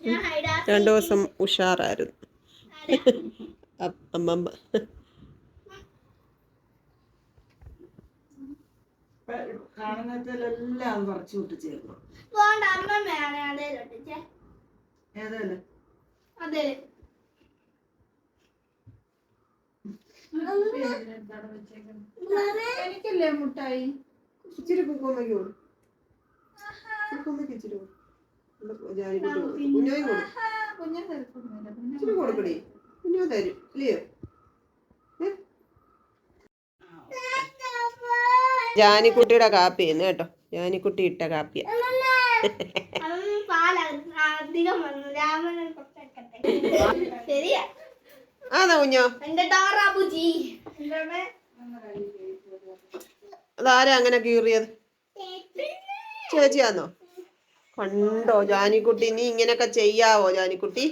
2 ദിവസം ഉഷാറായിരുന്നു അമ്മമ്മ. കാണുന്നതെല്ലാം പറിച്ചു വിട്ടിച്ചേർന്നു. എനിക്കല്ലേ മുട്ടായി ഇച്ചിരി കുക്കുമ്മയ്ക്ക് കൊടുക്കും. ഇച്ചിരി കൊടുക്കണേ, കുഞ്ഞോ തരും ഇല്ലയോ? ജാനിക്കുട്ടിയുടെ കാപ്പി കേട്ടോ, ജാനിക്കുട്ടി ഇട്ട കാപ്പിയ. അതാ കുഞ്ഞോ, അതാരാ അങ്ങനെ കീറിയത്? ചേച്ചിയാന്നോ? കണ്ടോ ജാനിക്കുട്ടി, നീ ഇങ്ങനൊക്കെ ചെയ്യാവോ ജാനിക്കുട്ടി?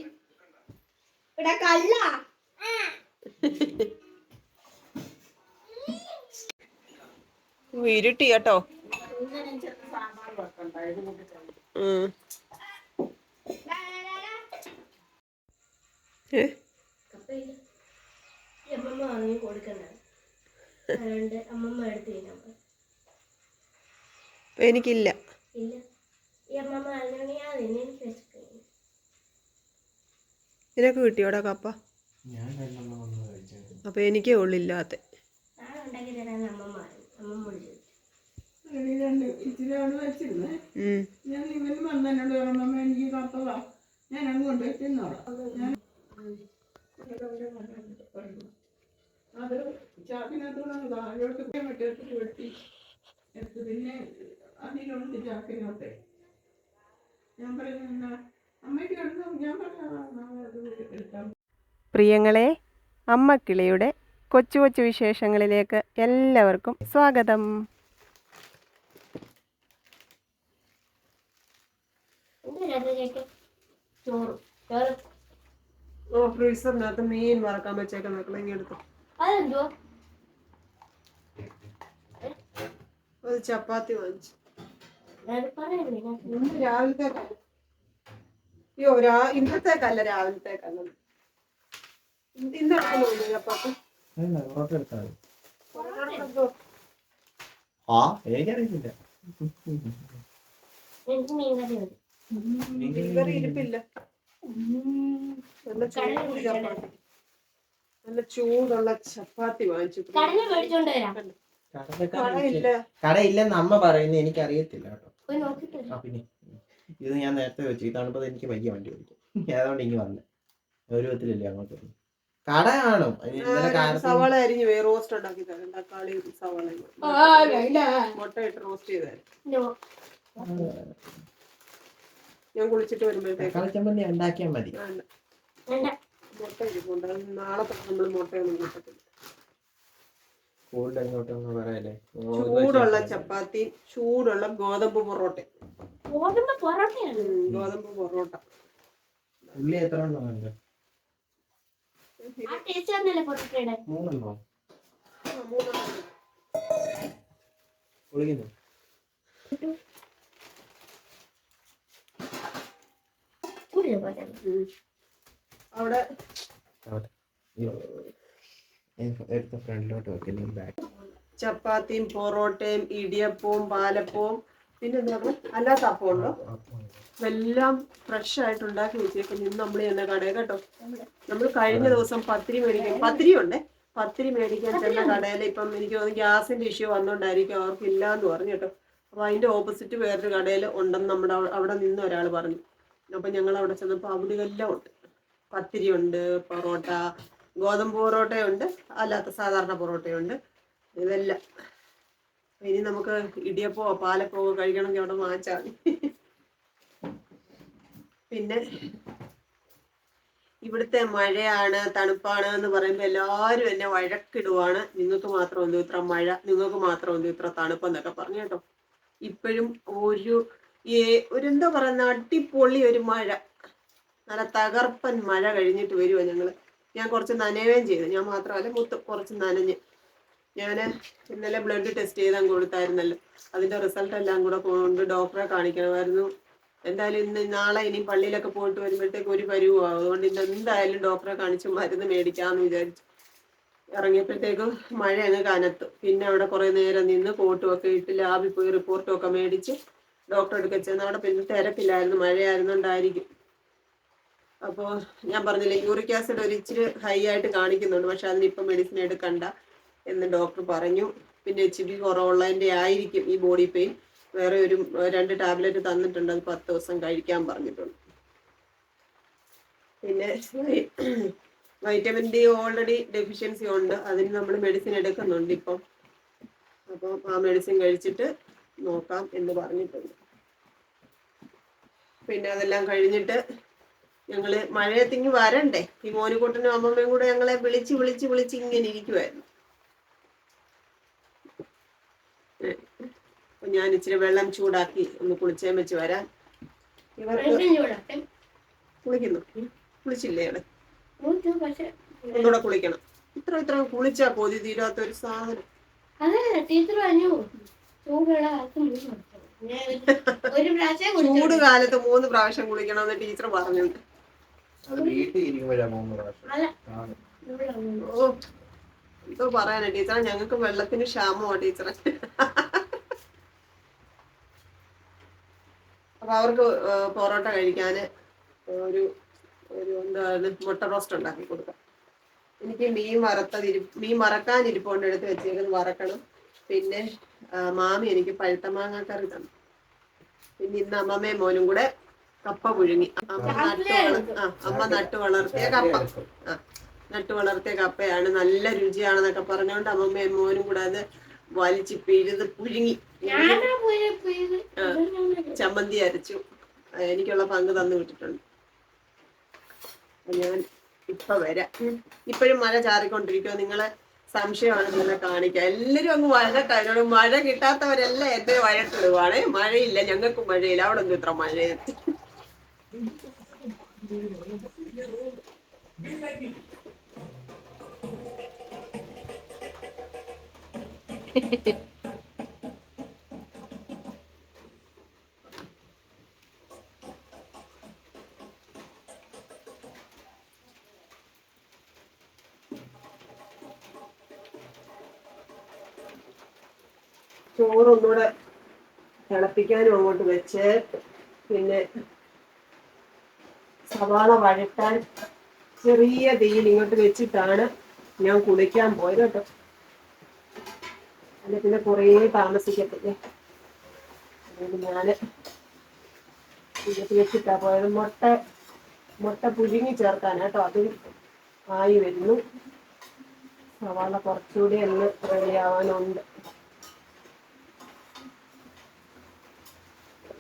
ഇരുട്ടി കേട്ടോ. എനിക്കില്ല. നിനക്ക് കിട്ടിയോടാ കപ്പ? അപ്പൊ എനിക്കേ ഉള്ളില്ലാത്ത. ഇച്ചിരി അവിടെ വെച്ചിരുന്നേ. ഞാൻ ഇവന് വന്നോട് പറഞ്ഞ എനിക്ക് കപ്പതാ, ഞാൻ അങ്ങോട്ട് തിന്നോളാം. അത് ചാക്കിനകത്തോടെ താഴോട്ട് മറ്റേട്ട് വെട്ടി എടുത്ത് പിന്നെ അതിനോട് ചാക്കിനോട്ടെ ഞാൻ പറയുന്ന അമ്മയ്ക്ക് എടുത്തു. ഞാൻ പറയാം. പ്രിയങ്ങളെ, അമ്മ കിളിയുടെ കൊച്ചു കൊച്ചു വിശേഷങ്ങളിലേക്ക് എല്ലാവർക്കും സ്വാഗതം. ഫ്രീസറിനകത്ത് മീൻ വറക്കാൻ വെച്ചേക്കാൻ എടുത്തു. ഒരു ചപ്പാത്തി വാങ്ങിച്ചു. രാവിലത്തേക്കല്ല, ഇന്നത്തേക്കല്ല, രാവിലത്തേക്കല്ല. ഇന്നെടുക്കുന്നു ചപ്പാത്തി. എനിക്കറിയില്ല. ഇരിപ്പില്ല. നല്ല ചൂടുള്ള ചപ്പാത്തി വാങ്ങിച്ചു. കടയില്ലെന്ന് അമ്മ പറയുന്നത് എനിക്കറിയത്തില്ല കേട്ടോ. പിന്നെ ഇത് ഞാൻ നേരത്തെ വെച്ചു. ഈ തണുപ്പത് എനിക്ക് വയ്യ വണ്ടി ഓടിക്കും. അതുകൊണ്ട് ഇങ്ങനെ വന്നേ. ഒരു വിധത്തിലില്ലേ അങ്ങോട്ട്. കട കാണും. സവാള അരിഞ്ഞു റോസ്റ്റ് ഉണ്ടാക്കി തരാം. തക്കാളി സവാള മുട്ട ഇട്ട് റോസ്റ്റ് ചെയ്തായിരുന്നു. ഞാൻ കുളിച്ചിട്ട് വരുമ്പോഴത്തേക്ക് ഉണ്ടാക്കിയാൽ മതി. മുട്ട ഇരിപ്പുണ്ട്. നാളെ നമ്മൾ മുട്ടയൊന്നും കൂട്ടത്തില്ല. ചൂടുള്ള ചപ്പാത്തി, ചൂടുള്ള ഗോതമ്പ് പൊറോട്ട. ഗോതമ്പ് പൊറോട്ട ഉള്ളി എത്ര ഉണ്ട്? മൂന്നെണ്ണോ? പൊളിക്കുന്നു. അവിടെ ചപ്പാത്തിയും പൊറോട്ടയും ഇടിയപ്പവും പാലപ്പവും പിന്നെ എന്താ അല്ലാത്ത അപ്പം ഉണ്ടോ? എല്ലാം ഫ്രഷ് ആയിട്ട് ഉണ്ടാക്കി വെച്ചേക്കും. ഇന്ന് നമ്മൾ ചെന്ന കടയിൽ കേട്ടോ. നമ്മൾ കഴിഞ്ഞ ദിവസം പത്തിരി മേടിക്കാൻ ചെന്ന കടയിൽ ഇപ്പം എനിക്ക് തോന്നുന്നു ഗ്യാസിന്റെ ഇഷ്യൂ വന്നോണ്ടായിരിക്കും അവർക്ക് ഇല്ലാന്ന് പറഞ്ഞു കേട്ടോ. അപ്പൊ അതിന്റെ ഓപ്പോസിറ്റ് വേറൊരു കടയിൽ ഉണ്ടെന്ന് നമ്മുടെ അവിടെ നിന്ന് ഒരാൾ പറഞ്ഞു. അപ്പൊ ഞങ്ങൾ അവിടെ ചെന്നപ്പോൾ അവിടെയെല്ലാം ഉണ്ട്. പത്തിരി ഉണ്ട്, പൊറോട്ട, ഗോതമ്പ് പൊറോട്ടയുണ്ട്, അല്ലാത്ത സാധാരണ പൊറോട്ടയുണ്ട്, ഇതെല്ലാം. ഇനി നമുക്ക് ഇടിയപ്പോ പാലപ്പോ കഴിക്കണമെങ്കിൽ അവിടെ വാങ്ങിച്ചാൽ മതി. പിന്നെ ഇവിടുത്തെ മഴയാണ്, തണുപ്പാണ് എന്ന് പറയുമ്പോൾ എല്ലാവരും എന്നെ വഴക്കിടുവാണ്. നിങ്ങൾക്ക് മാത്രം എന്ത് ഇത്ര മഴ, നിങ്ങൾക്ക് മാത്രം എന്ത് ഇത്ര തണുപ്പെന്നൊക്കെ പറഞ്ഞു കേട്ടോ. ഇപ്പോഴും എന്താ പറയുന്ന അടിപൊളി ഒരു മഴ, നല്ല തകർപ്പൻ മഴ കഴിഞ്ഞിട്ട് വരുവാ ഞങ്ങള്. ഞാൻ കുറച്ച് നനയുകയും ചെയ്തു. ഞാൻ മാത്രമല്ല, കുറച്ച് നനഞ്ഞ്. ഞാൻ ഇന്നലെ ബ്ലഡ് ടെസ്റ്റ് ചെയ്താൽ കൊടുത്തായിരുന്നല്ലോ. അതിന്റെ റിസൾട്ട് എല്ലാം കൂടെ കൊണ്ട് ഡോക്ടറെ കാണിക്കണമായിരുന്നു. എന്തായാലും ഇന്ന് നാളെ ഇനി പള്ളിയിലൊക്കെ പോയിട്ട് വരുമ്പോഴത്തേക്ക് ഒരു പരുവാകും. അതുകൊണ്ട് ഇന്ന് എന്തായാലും ഡോക്ടറെ കാണിച്ച് മരുന്ന് മേടിക്കാമെന്ന് വിചാരിച്ചു. ഇറങ്ങിയപ്പോഴത്തേക്കും മഴ അങ്ങ് കനത്തു. പിന്നെ അവിടെ കുറേ നേരം നിന്ന് കോട്ടും ഒക്കെ ഇട്ട് ലാബിൽ പോയി റിപ്പോർട്ടും ഒക്കെ മേടിച്ച് ഡോക്ടറെ എടുക്ക ചെന്ന് അവിടെ പിന്നെ തിരക്കില്ലായിരുന്നു, മഴയായിരുന്നുകൊണ്ടായിരിക്കും. അപ്പോൾ ഞാൻ പറഞ്ഞില്ലേ യൂറിക് ആസിഡ് ഒരു ഇച്ചിരി ഹൈ ആയിട്ട് കാണിക്കുന്നുണ്ട്, പക്ഷെ അതിനിപ്പം മെഡിസിൻ എടുക്കണ്ട എന്ന് ഡോക്ടർ പറഞ്ഞു. പിന്നെ HB കുറവുള്ളതിൻ്റെ ആയിരിക്കും ഈ ബോഡി പെയിൻ. വേറെ ഒരു 2 ടാബ്ലറ്റ് തന്നിട്ടുണ്ട്, അത് 10 ദിവസം കഴിക്കാൻ പറഞ്ഞിട്ടുണ്ട്. പിന്നെ vitamin D ഓൾറെഡി ഡെഫിഷ്യൻസി ഉണ്ട്, അതിന് നമ്മൾ മെഡിസിൻ എടുക്കുന്നുണ്ട് ഇപ്പം. അപ്പം ആ മെഡിസിൻ കഴിച്ചിട്ട് നോക്കാം എന്ന് പറഞ്ഞിട്ടുണ്ട്. പിന്നെ അതെല്ലാം കഴിഞ്ഞിട്ട് ഞങ്ങള് മഴയത്തിങ്ങ് വരണ്ടേ, ഈ മോനുകുട്ടനും അമ്മമ്മയും കൂടെ ഞങ്ങളെ വിളിച്ച് വിളിച്ച് വിളിച്ച് ഇങ്ങനെ ഇരിക്കുവായിരുന്നു. അപ്പൊ ഞാൻ ഇച്ചിരി വെള്ളം ചൂടാക്കി ഒന്ന് കുളിച്ചേം വെച്ച് വരാം. ഇവർക്ക് കുളിക്കുന്നു, കുളിച്ചില്ലേ അവിടെ? ഒന്നുകൂടെ കുളിക്കണം. ഇത്ര കുളിച്ചാ കൊതി തീരാത്ത ഒരു സാധനം. ചൂട് കാലത്ത് 3 പ്രാവശ്യം കുളിക്കണമെന്ന് ടീച്ചർ പറഞ്ഞിട്ടുണ്ട്. ഓ എന്തോ പറയാനാ ടീച്ചറെ, ഞങ്ങൾക്ക് വെള്ളത്തിന് ക്ഷാമമാണ് ടീച്ചറെ. അപ്പൊ അവർക്ക് പൊറോട്ട കഴിക്കാന് ഒരു എന്താണ് മുട്ട റോസ്റ്റ് ഉണ്ടാക്കി കൊടുക്കാം. എനിക്ക് മീൻ വറക്കാനിരിപ്പുണ്ട്, എടുത്ത് വെച്ചേക്കുന്നത് വറക്കണം. പിന്നെ മാമി എനിക്ക് പഴുത്ത മാങ്ങ കറി തന്നു. പിന്നെ ഇന്ന് അമ്മമ്മയും മോനും കൂടെ കപ്പ പുഴുങ്ങി. അമ്മ നട്ടു വളർത്തിയ കപ്പ, നട്ടു വളർത്തിയ കപ്പയാണ്, നല്ല രുചിയാണെന്നൊക്കെ പറഞ്ഞുകൊണ്ട് അമ്മമ്മയും മോനും കൂടെ അത് വലിച്ച് പിഴുത് പുഴുങ്ങി ചമ്മന്തി അരച്ചു. എനിക്കുള്ള പങ്ക് തന്നു വിട്ടിട്ടുണ്ട്. ഞാൻ ഇപ്പൊ വരാം. ഇപ്പോഴും മഴ ചാറിക്കൊണ്ടിരിക്കുവോ? നിങ്ങളെ സംശയമാണ് നിങ്ങളെ കാണിക്കുക. എല്ലാരും അങ്ങ് വഴക്കായതോട് മഴ കിട്ടാത്തവരെല്ലാം എന്റെ വഴക്കിടുവാണ്. മഴയില്ല, ഞങ്ങൾക്ക് മഴയില്ല, അവിടെ ഒന്നും ഇത്ര മഴയെത്തി. ചോറൊന്നുകൂടെ തിളപ്പിക്കാനും അങ്ങോട്ട് വെച്ച്, പിന്നെ സവാള വഴറ്റാൻ ചെറിയ തീയിൽ ഇങ്ങോട്ട് വെച്ചിട്ടാണ് ഞാൻ കുളിക്കാൻ പോയത് കേട്ടോ. അല്ലെ പിന്നെ കുറേ താമസിക്കത്തില്ലേ, അതുകൊണ്ട് ഞാന് ഇങ്ങോട്ട് വെച്ചിട്ടാ പോയത്. മുട്ട പുഴുങ്ങി ചേർക്കാനാട്ടോ, അതും ആയി വരുന്നു. സവാള കുറച്ചുകൂടി ഒന്ന് റെഡിയാവാനുണ്ട്.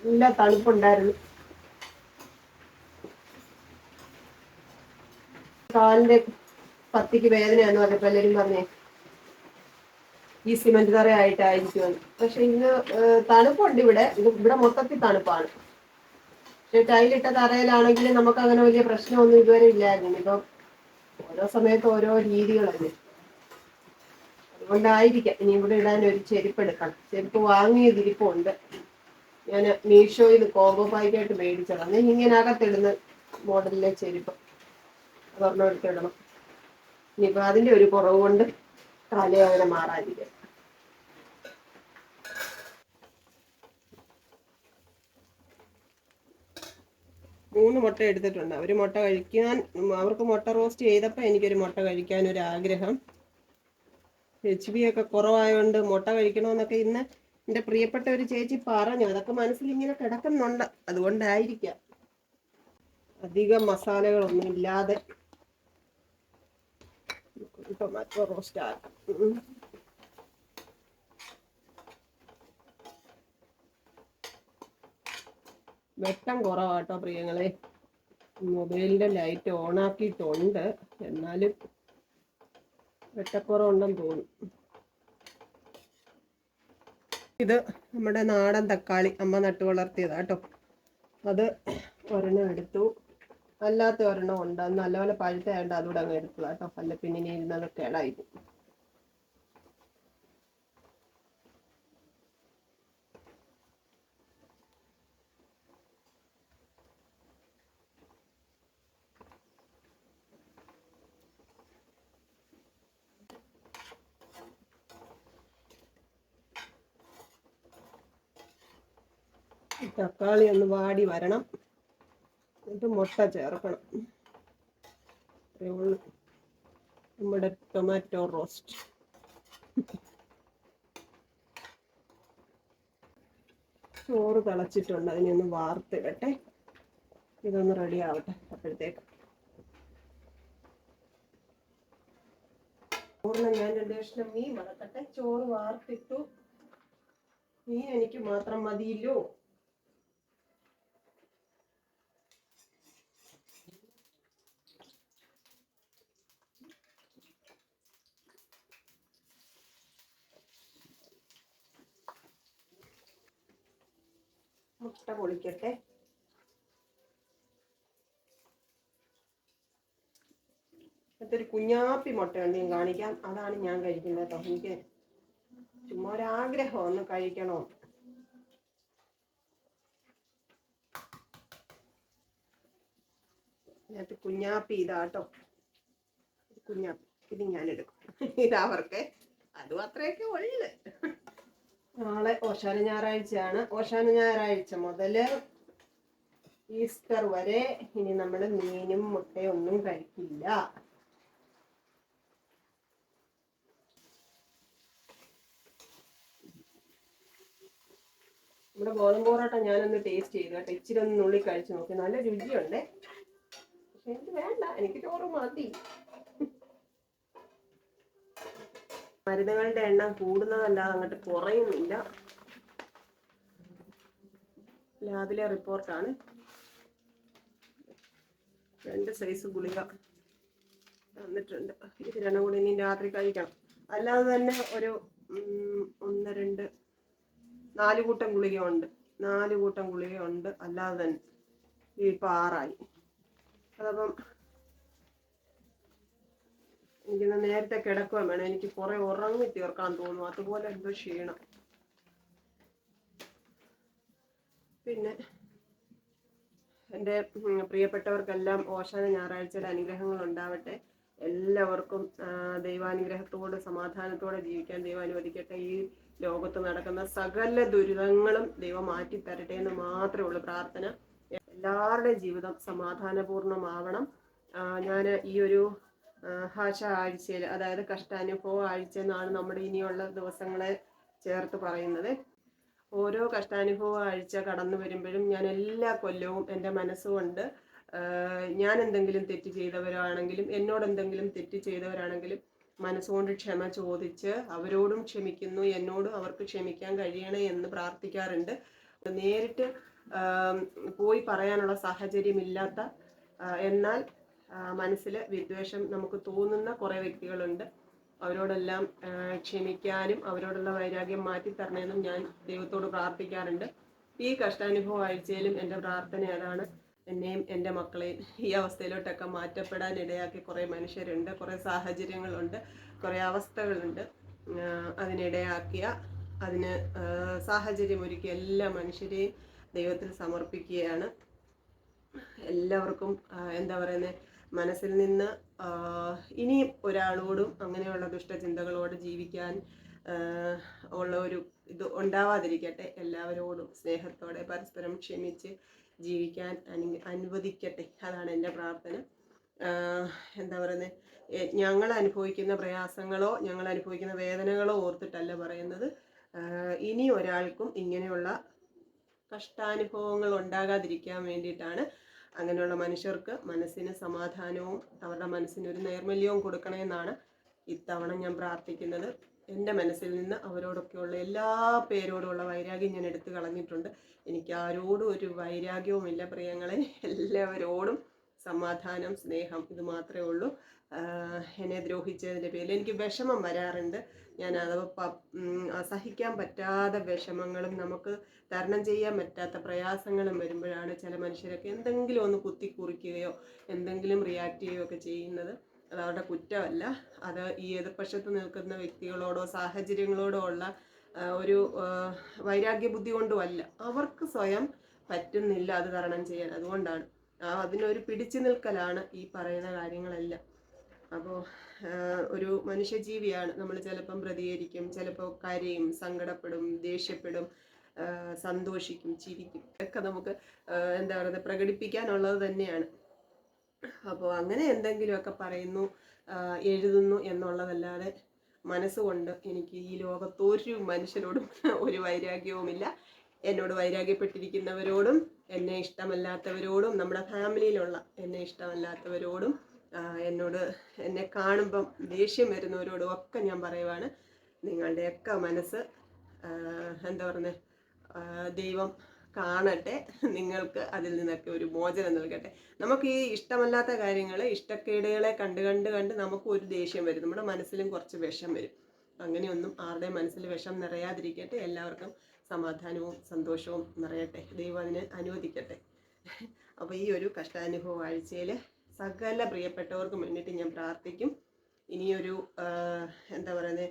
നല്ല തണുപ്പുണ്ടായിരുന്നു. കാലിന്റെ പത്തിക്ക് വേദനയാന്ന് പറഞ്ഞപ്പോ എല്ലാരും പറഞ്ഞേ ഈ സിമന്റ് തറയായിട്ടായിരിക്കുമെന്ന്. പക്ഷെ ഇന്ന് തണുപ്പുണ്ട് ഇവിടെ മൊത്തത്തിൽ തണുപ്പാണ്. പക്ഷെ ടൈലിട്ട തറയിലാണെങ്കിൽ നമുക്ക് അങ്ങനെ വലിയ പ്രശ്നമൊന്നും ഇതുവരെ ഇല്ലായിരുന്നു. ഇപ്പം ഓരോ സമയത്ത് ഓരോ രീതികളല്ലേ, അതുകൊണ്ടായിരിക്കാം. ഇനി ഇവിടെ ഇടാൻ ഒരു ചെരുപ്പ് എടുക്കണം. ചെരുപ്പ് വാങ്ങിയതിരിപ്പുണ്ട്. ഞാൻ മീഷോയിൽ കോംബോ പായ്ക്കായിട്ട് മേടിച്ചതാണ്. ഇങ്ങനെ അകത്തിടുന്ന മോഡലിലെ ചെരുപ്പ്, അതൊരെണ്ണം എടുത്തിടണം. ഇനിയിപ്പോ അതിന്റെ ഒരു കുറവ് കൊണ്ട് തലവേദന മാറാതിരിക്കും. മൂന്ന് മുട്ട എടുത്തിട്ടുണ്ട്. അവര് മുട്ട കഴിക്കാൻ, അവർക്ക് മുട്ട റോസ്റ്റ് ചെയ്തപ്പോൾ എനിക്കൊരു മുട്ട കഴിക്കാൻ ഒരു ആഗ്രഹം. HB ഒക്കെ കുറവായതുകൊണ്ട് മുട്ട കഴിക്കണമെന്നൊക്കെ ഇന്ന് എൻ്റെ പ്രിയപ്പെട്ട ഒരു ചേച്ചി പറഞ്ഞു. അതൊക്കെ മനസ്സിൽ ഇങ്ങനെ കിടക്കുന്നുണ്ട്, അതുകൊണ്ടായിരിക്കാം. അധികം മസാലകളൊന്നും ഇല്ലാതെ ടൊമാറ്റോ റോസ്റ്റ് ആക്കാം. വെട്ടം കുറവാട്ടോ പ്രിയങ്ങളെ. മൊബൈലിന്റെ ലൈറ്റ് ഓൺ ആക്കിയിട്ടുണ്ട്, എന്നാലും വെട്ടക്കുറവുണ്ടെന്ന് തോന്നും. ഇത് നമ്മുടെ നാടൻ തക്കാളി അമ്മ നട്ടു വളർത്തിയതാട്ടോ. അത് ഒരെണ്ണം എടുത്തു, അല്ലാത്ത ഒരെണ്ണം ഉണ്ട്. അത് നല്ലപോലെ പഴുത്തായതുകൊണ്ട് അതുകൂടെ അങ്ങ് എടുത്തതാട്ടോ. അല്ല പിന്നെ ഇനി ഇരുന്നത് കേടായിരിക്കും. തക്കാളി ഒന്ന് വാടി വരണം, എന്നിട്ട് മുട്ട ചേർക്കണം. അത്രയേ ഉള്ളൂ നമ്മുടെ ടൊമാറ്റോ റോസ്റ്റ്. ചോറ് തിളച്ചിട്ടുണ്ട്, അതിനെ ഒന്ന് വാർത്തിടട്ടെ. ഇതൊന്ന് റെഡി ആവട്ടെ. അപ്പോഴത്തേക്ക് ചോറിന് ഞാൻ 2 കഷ്ണം മീൻ വറക്കട്ടെ. ചോറ് വാർത്തിട്ടു. മീൻ എനിക്ക് മാത്രം മതിയല്ലോ. മുട്ട പൊളിക്കട്ടെ. ഒരു കുഞ്ഞാപ്പി മുട്ടയുണ്ട്, ഞാൻ കാണിക്കാം. അതാണ് ഞാൻ കഴിക്കുന്നത് കേട്ടോ. എനിക്ക് ചുമ്മാ ഒരാഗ്രഹം ഒന്ന് കഴിക്കണോ. ഇതിനകത്ത് കുഞ്ഞാപ്പി ഇതാട്ടോ, കുഞ്ഞാപ്പി. ഇത് ഞാൻ എടുക്കും. ഇതവർക്ക് അതും അത്രയൊക്കെ ഉള്ളു. നാളെ ഓശാന ഞായറാഴ്ചയാണ്. ഓശാന ഞായറാഴ്ച മുതൽ ഈസ്റ്റർ വരെ ഇനി നമ്മൾ മീനും മുട്ടയും ഒന്നും കഴിക്കില്ല. നമ്മുടെ ഗോതമ്പ് പൊറോട്ട ഞാനൊന്ന് ടേസ്റ്റ് ചെയ്തു കേട്ടോ. ഇച്ചിരി ഒന്ന് നുള്ളി കഴിച്ചു നോക്കി, നല്ല രുചിയുണ്ടേ. പക്ഷെ എനിക്ക് വേണ്ട, എനിക്ക് ചോറ് മതി. മരുന്നുകളുടെ എണ്ണം കൂടുന്നതല്ലാതെ അങ്ങോട്ട് കുറയുന്നില്ല. ലാബിലെ റിപ്പോർട്ടാണ്. 2 സൈസ് ഗുളിക തന്നിട്ടുണ്ട്. ഇത് 2 കൂടി ഇനി രാത്രി കഴിക്കണം. അല്ലാതെ തന്നെ ഒരു 1, 2, 4 കൂട്ടം ഗുളികയുണ്ട്. 4 കൂട്ടം ഗുളികയുണ്ട് അല്ലാതെ തന്നെ. ഇപ്പം 6 ആയി. അതപ്പം എനിക്കിന്ന് നേരത്തെ കിടക്കുകയും വേണം. എനിക്ക് കുറെ ഉറങ്ങി തീർക്കാൻ തോന്നും, അതുപോലെ എന്തോ ക്ഷീണം. പിന്നെ എൻ്റെ പ്രിയപ്പെട്ടവർക്കെല്ലാം ഓശാന ഞായറാഴ്ചയുടെ അനുഗ്രഹങ്ങൾ ഉണ്ടാവട്ടെ. എല്ലാവർക്കും ദൈവാനുഗ്രഹത്തോടെ സമാധാനത്തോടെ ജീവിക്കാൻ ദൈവം അനുവദിക്കട്ടെ. ഈ ലോകത്ത് നടക്കുന്ന സകല ദുരിതങ്ങളും ദൈവം മാറ്റി തരട്ടെ എന്ന് മാത്രമേ ഉള്ളൂ പ്രാർത്ഥന. എല്ലാവരുടെയും ജീവിതം സമാധാനപൂർണ്ണമാവണം. ഞാൻ ഈ ഒരു ഭാഷ ആഴ്ചയിൽ, അതായത് കഷ്ടാനുഭവ ആഴ്ച എന്നാണ് നമ്മുടെ ഇനിയുള്ള ദിവസങ്ങളെ ചേർത്ത് പറയുന്നത്. ഓരോ കഷ്ടാനുഭവ ആഴ്ച കടന്നു വരുമ്പോഴും ഞാൻ എല്ലാ കൊല്ലവും എൻ്റെ മനസ്സുകൊണ്ട് ഞാൻ എന്തെങ്കിലും തെറ്റ് ചെയ്തവരാണെങ്കിലും എന്നോട് എന്തെങ്കിലും തെറ്റ് ചെയ്തവരാണെങ്കിലും മനസ്സുകൊണ്ട് ക്ഷമ ചോദിച്ച് അവരോടും ക്ഷമിക്കുന്നു, എന്നോടും അവർക്ക് ക്ഷമിക്കാൻ കഴിയണേ എന്ന് പ്രാർത്ഥിക്കാറുണ്ട്. നേരിട്ട് പോയി പറയാനുള്ള സാഹചര്യമില്ലാത്ത എന്നാൽ മനസ്സിൽ വിദ്വേഷം നമുക്ക് തോന്നുന്ന കുറേ വ്യക്തികളുണ്ട്. അവരോടെല്ലാം ക്ഷമിക്കാനും അവരോടുള്ള വൈരാഗ്യം മാറ്റിത്തരണമെന്നും ഞാൻ ദൈവത്തോട് പ്രാർത്ഥിക്കാറുണ്ട്. ഈ കഷ്ടാനുഭവ ആഴ്ചയിലും എൻ്റെ പ്രാർത്ഥന അതാണ്. എന്നെയും എൻ്റെ മക്കളെയും ഈ അവസ്ഥയിലോട്ടൊക്കെ മാറ്റപ്പെടാൻ ഇടയാക്കി കുറേ മനുഷ്യരുണ്ട്, കുറേ സാഹചര്യങ്ങളുണ്ട്, കുറേ അവസ്ഥകളുണ്ട്. അതിനിടയാക്കിയ, അതിന് സാഹചര്യമൊരുക്കിയ എല്ലാ മനുഷ്യരെയും ദൈവത്തിൽ സമർപ്പിക്കുകയാണ്. എല്ലാവർക്കും എന്താ പറയുന്നത്, മനസ്സിൽ നിന്ന് ഇനിയും ഒരാളോടും അങ്ങനെയുള്ള ദുഷ്ടചിന്തകളോട് ജീവിക്കാൻ ഉള്ള ഒരു ഇത് ഉണ്ടാവാതിരിക്കട്ടെ. എല്ലാവരോടും സ്നേഹത്തോടെ പരസ്പരം ക്ഷമിച്ച് ജീവിക്കാൻ അനുവദിക്കട്ടെ. അതാണ് എൻ്റെ പ്രാർത്ഥന. എന്താ പറയുന്നത്, ഞങ്ങൾ അനുഭവിക്കുന്ന പ്രയാസങ്ങളോ ഞങ്ങൾ അനുഭവിക്കുന്ന വേദനകളോ ഓർത്തിട്ടല്ല പറയുന്നത്. ഇനി ഒരാൾക്കും ഇങ്ങനെയുള്ള കഷ്ടാനുഭവങ്ങൾ ഉണ്ടാകാതിരിക്കാൻ വേണ്ടിയിട്ടാണ്. അങ്ങനെയുള്ള മനുഷ്യർക്ക് മനസ്സിന് സമാധാനവും അവരുടെ മനസ്സിനൊരു നൈർമല്യവും കൊടുക്കണമെന്നാണ് ഇത്തവണ ഞാൻ പ്രാർത്ഥിക്കുന്നത്. എൻ്റെ മനസ്സിൽ നിന്ന് അവരോടൊക്കെയുള്ള എല്ലാ പേരോടുമുള്ള വൈരാഗ്യം ഞാൻ എടുത്തു കളഞ്ഞിട്ടുണ്ട്. എനിക്ക് ആരോടും ഒരു വൈരാഗ്യവുമില്ല പ്രിയങ്ങളെ. എല്ലാവരോടും സമാധാനം, സ്നേഹം, ഇത് മാത്രമേ ഉള്ളൂ. എന്നെ ദ്രോഹിച്ചതിൻ്റെ പേരിൽ എനിക്ക് വിഷമം വരാറുണ്ട്. ഞാൻ അഥവാ സഹിക്കാൻ പറ്റാത്ത വിഷമങ്ങളും നമുക്ക് തരണം ചെയ്യാൻ പറ്റാത്ത പ്രയാസങ്ങളും വരുമ്പോഴാണ് ചില മനുഷ്യരൊക്കെ എന്തെങ്കിലും ഒന്ന് കുത്തിക്കുറിക്കുകയോ എന്തെങ്കിലും റിയാക്ട് ചെയ്യുകയോ ഒക്കെ ചെയ്യുന്നത്. അത് അവരുടെ കുറ്റമല്ല. അത് ഈ എതിർപക്ഷത്ത് നിൽക്കുന്ന വ്യക്തികളോടോ സാഹചര്യങ്ങളോടോ ഉള്ള ഒരു വൈരാഗ്യ ബുദ്ധി കൊണ്ടുമല്ല. അവർക്ക് സ്വയം പറ്റുന്നില്ല അത് തരണം ചെയ്യാൻ. അതുകൊണ്ടാണ് അതിനൊരു പിടിച്ചു നിൽക്കലാണ് ഈ പറയുന്ന കാര്യങ്ങളെല്ലാം. അപ്പോൾ ഒരു മനുഷ്യജീവിയാണ് നമ്മൾ. ചിലപ്പം പ്രതികരിക്കും, ചിലപ്പോൾ കരയും, സങ്കടപ്പെടും, ദേഷ്യപ്പെടും. സന്തോഷിക്കും, ചിരിക്കും, ഒക്കെ നമുക്ക് എന്താ പറയുന്നത് പ്രകടിപ്പിക്കാനുള്ളത് തന്നെയാണ്. അപ്പോൾ അങ്ങനെ എന്തെങ്കിലുമൊക്കെ പറയുന്നു, എഴുതുന്നു എന്നുള്ളതല്ലാതെ മനസ്സുകൊണ്ട് എനിക്ക് ഈ ലോകത്തൊരു മനുഷ്യരോടും ഒരു വൈരാഗ്യവുമില്ല. എന്നോട് വൈരാഗ്യപ്പെട്ടിരിക്കുന്നവരോടും എന്നെ ഇഷ്ടമല്ലാത്തവരോടും നമ്മുടെ ഫാമിലിയിലുള്ള എന്നെ ഇഷ്ടമല്ലാത്തവരോടും എന്നോട് എന്നെ കാണുമ്പം ദേഷ്യം വരുന്നവരോടും ഒക്കെ ഞാൻ പറയുവാണ്, നിങ്ങളുടെയൊക്കെ മനസ്സ് എന്താ പറയുന്നത് ദൈവം കാണട്ടെ, നിങ്ങൾക്ക് അതിൽ നിന്നൊക്കെ ഒരു മോചനം നൽകട്ടെ. നമുക്ക് ഈ ഇഷ്ടമല്ലാത്ത കാര്യങ്ങൾ, ഇഷ്ടക്കേടുകളെ കണ്ട് നമുക്ക് ഒരു ദേഷ്യം വരും, നമ്മുടെ മനസ്സിലും കുറച്ച് വിഷം വരും. അങ്ങനെയൊന്നും ആരുടെയും മനസ്സിൽ വിഷം നിറയാതിരിക്കട്ടെ. എല്ലാവർക്കും സമാധാനവും സന്തോഷവും നിറയട്ടെ, ദൈവം അതിന് അനുവദിക്കട്ടെ. അപ്പോൾ ഈ ഒരു കഷ്ടാനുഭവ ആഴ്ചയിൽ സകല പ്രിയപ്പെട്ടവർക്കും വേണ്ടിയിട്ട് ഞാൻ പ്രാർത്ഥിക്കും. ഇനിയൊരു എന്താ പറയുന്നത്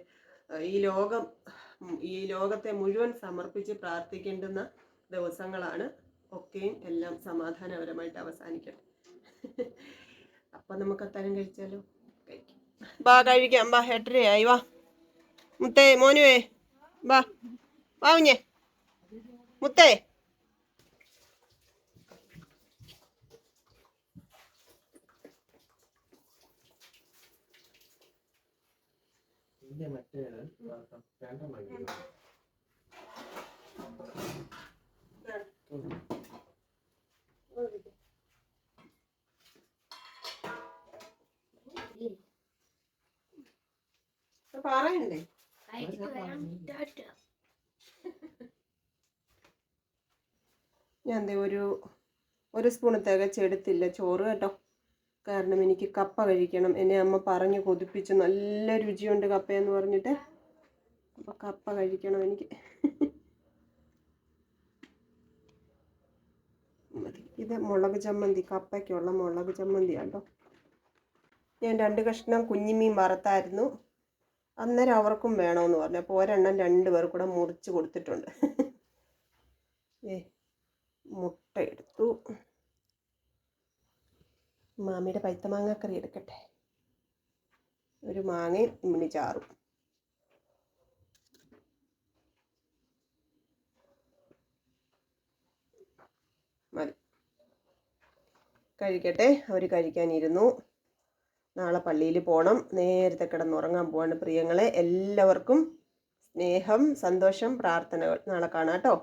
ഈ ലോകത്തെ മുഴുവൻ സമർപ്പിച്ച് പ്രാർത്ഥിക്കേണ്ടുന്ന ദിവസങ്ങളാണ്. ഒക്കെയും എല്ലാം സമാധാനപരമായിട്ട് അവസാനിക്കട്ടെ. അപ്പം നമുക്ക് അത്താഴം കഴിച്ചാലോ? കഴിക്കാം. ബാ കഴിക്കാം, ബാ 8:30 വാ മുത്തേ, മോനുവേ ബാ, വാ കുഞ്ഞേ മുത്തേ. പറയണ്ടേ? ഞാൻ ഒരു സ്പൂൺ തികച്ചെടുത്തില്ല ചോറ് കേട്ടോ. കാരണം എനിക്ക് കപ്പ കഴിക്കണം. എന്നെ അമ്മ പറഞ്ഞ് കൊതിപ്പിച്ചു, നല്ല രുചിയുണ്ട് കപ്പയെന്ന് പറഞ്ഞിട്ട്. അപ്പോൾ കപ്പ കഴിക്കണം എനിക്ക്. ഇത് മുളക് ചമ്മന്തി, കപ്പയ്ക്കുള്ള മുളക് ചമ്മന്തി കേട്ടോ. ഞാൻ 2 കഷ്ണം കുഞ്ഞിമീൻ വറുത്തായിരുന്നു. അന്നേരം അവർക്കും വേണമെന്ന് പറഞ്ഞു. അപ്പോൾ ഒരെണ്ണം 2 പേർ കൂടെ മുറിച്ച് കൊടുത്തിട്ടുണ്ട്. മുട്ട എടുത്തു. മാമിയുടെ പഴുത്ത മാങ്ങാക്കറി എടുക്കട്ടെ. ഒരു മാങ്ങയും ഇമ്മിണി ചാറും. മതി, കഴിക്കട്ടെ. അവർ കഴിക്കാനിരുന്നു. നാളെ പള്ളിയിൽ പോകണം. നേരത്തെ കിടന്നുറങ്ങാൻ പോവാണ് പ്രിയങ്ങളെ. എല്ലാവർക്കും സ്നേഹം, സന്തോഷം, പ്രാർത്ഥനകൾ. നാളെ കാണാം കേട്ടോ.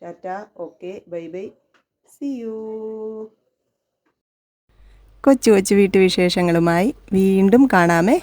Tata, okay, bye bye, see you. കൊച്ചു കൊച്ചു വീട്ടുവിശേഷങ്ങളുമായി വീണ്ടും കാണാമേ.